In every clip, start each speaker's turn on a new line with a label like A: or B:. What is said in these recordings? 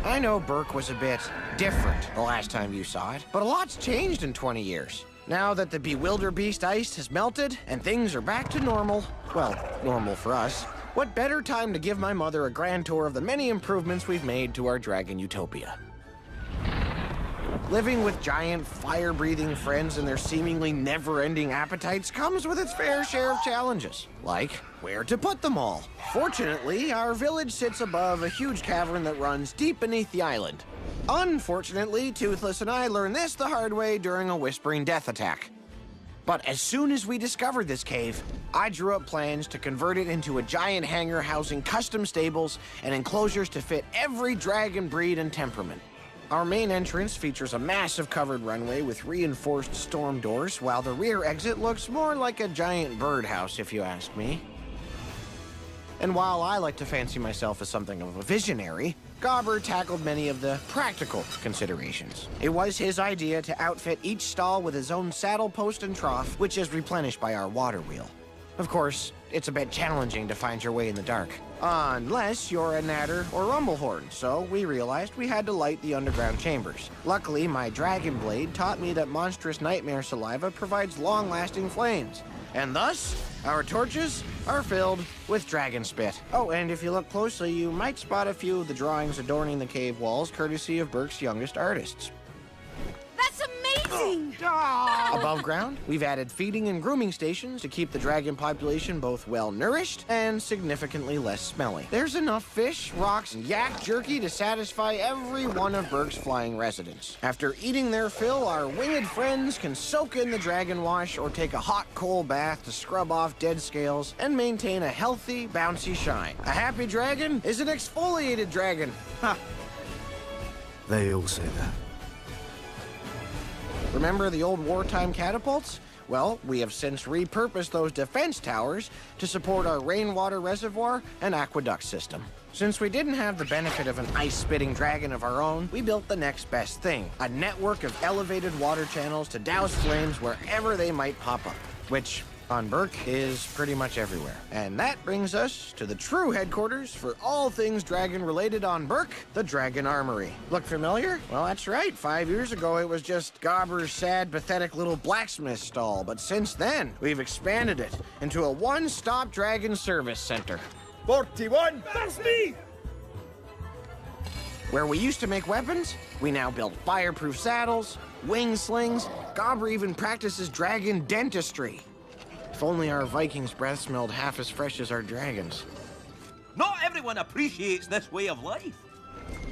A: I know Burke was a bit different the last time you saw it, but a lot's changed in 20 years. Now that the Bewilderbeast ice has melted and things are back to normal, well, normal for us, what better time to give my mother a grand tour of the many improvements we've made to our dragon utopia. Living with giant, fire-breathing friends and their seemingly never-ending appetites comes with its fair share of challenges, like where to put them all. Fortunately, our village sits above a huge cavern that runs deep beneath the island. Unfortunately, Toothless and I learned this the hard way during a Whispering Death attack. But as soon as we discovered this cave, I drew up plans to convert it into a giant hangar housing custom stables and enclosures to fit every dragon breed and temperament. Our main entrance features a massive covered runway with reinforced storm doors, while the rear exit looks more like a giant birdhouse, if you ask me. And while I like to fancy myself as something of a visionary, Gobber tackled many of the practical considerations. It was his idea to outfit each stall with his own saddle post and trough, which is replenished by our water wheel. Of course, it's a bit challenging to find your way in the dark, unless you're a Natter or Rumblehorn, so we realized we had to light the underground chambers. Luckily, my Dragon Blade taught me that monstrous nightmare saliva provides long-lasting flames, and thus, our torches are filled with dragon spit. Oh, and if you look closely, you might spot a few of the drawings adorning the cave walls, courtesy of Burke's youngest artists.
B: That's amazing!
A: Above ground, we've added feeding and grooming stations to keep the dragon population both well-nourished and significantly less smelly. There's enough fish, rocks, and yak jerky to satisfy every one of Burke's flying residents. After eating their fill, our winged friends can soak in the dragon wash or take a hot cold bath to scrub off dead scales and maintain a healthy, bouncy shine. A happy dragon is an exfoliated dragon. Ha!
C: They all say that.
A: Remember the old wartime catapults? Well, we have since repurposed those defense towers to support our rainwater reservoir and aqueduct system. Since we didn't have the benefit of an ice-spitting dragon of our own, we built the next best thing, a network of elevated water channels to douse flames wherever they might pop up, which, on Burke, is pretty much everywhere. And that brings us to the true headquarters for all things dragon-related on Burke, the Dragon Armory. Look familiar? Well, that's right. 5 years ago, it was just Gobber's sad, pathetic little blacksmith stall. But since then, we've expanded it into a one-stop dragon service center.
D: 41! That's me!
A: Where we used to make weapons, we now build fireproof saddles, wing slings. Gobber even practices dragon dentistry. If only our Vikings' breath smelled half as fresh as our dragons.
E: Not everyone appreciates this way of life.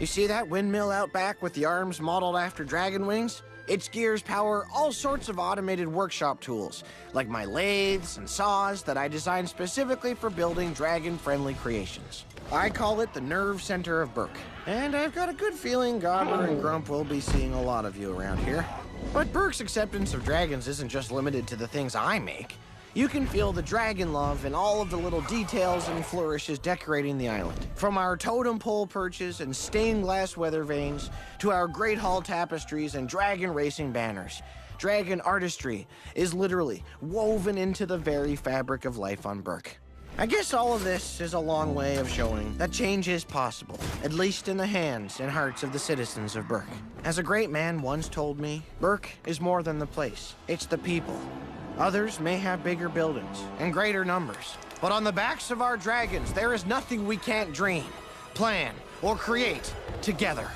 A: You see that windmill out back with the arms modeled after dragon wings? Its gears power all sorts of automated workshop tools, like my lathes and saws that I designed specifically for building dragon-friendly creations. I call it the nerve center of Burke, and I've got a good feeling Gobber and Grump will be seeing a lot of you around here. But Burke's acceptance of dragons isn't just limited to the things I make. You can feel the dragon love in all of the little details and flourishes decorating the island. From our totem pole perches and stained glass weather vanes, to our Great Hall tapestries and dragon racing banners. Dragon artistry is literally woven into the very fabric of life on Burke. I guess all of this is a long way of showing that change is possible, at least in the hands and hearts of the citizens of Burke. As a great man once told me, Burke is more than the place, it's the people. Others may have bigger buildings and greater numbers, but on the backs of our dragons, there is nothing we can't dream, plan, or create together.